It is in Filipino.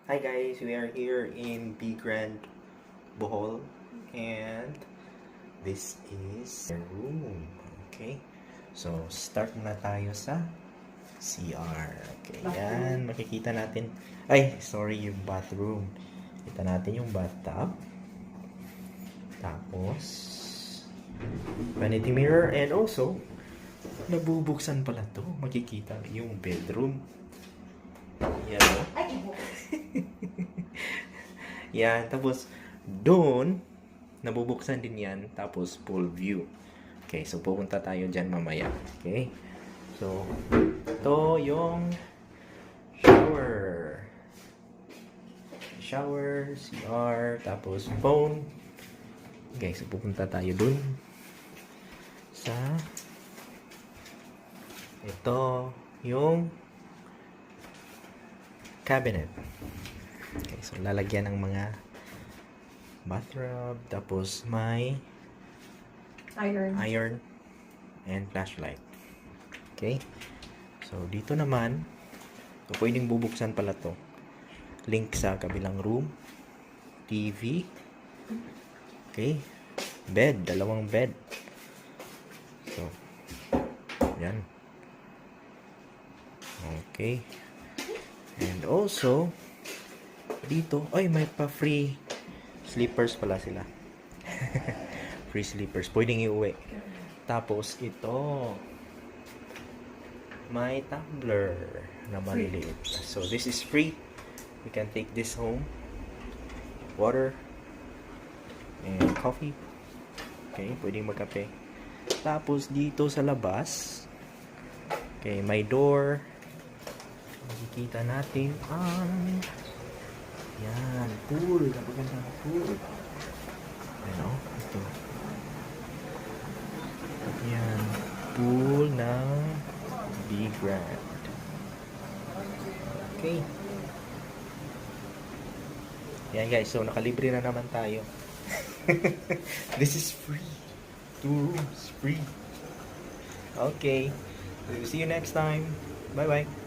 Hi guys, we are here in B Grand Bohol and this is the room. Okay, so start na tayo sa CR. Okay, yan, makikita natin. Ay, sorry, yung bathroom. Kita natin yung bathtub. Tapos, vanity mirror and also, nabubuksan pala to. Makikita yung bedroom. Yan o. Yan, tapos doon nabubuksan din yan, tapos full view. Okay, so pupunta tayo dyan mamaya. Okay, so ito yung shower, CR, tapos phone. Okay, so pupunta tayo dun sa ito yung cabinet. Okay, so lalagyan ng mga bathrobe, tapos may iron and flashlight. Okay, so dito naman, so pwedeng bubuksan pala to. Link sa kabilang room, TV, okay, bed, dalawang bed. So, yan. Okay, and also dito, ay may pa free slippers pala sila. Free slippers, pwedeng iuwi. Tapos ito, may tumbler na maliliit. So this is free. You can take this home. Water and coffee. Okay, pwedeng magkape. Tapos dito sa labas, okay, may door. Makikita natin ang yan, pool. Napaganda na pool. Ano? Ito. Yan, pool ng B Grand. Okay. Yan guys, so nakalibre na naman tayo. This is free. 2 rooms free. Okay. See you next time. Bye bye.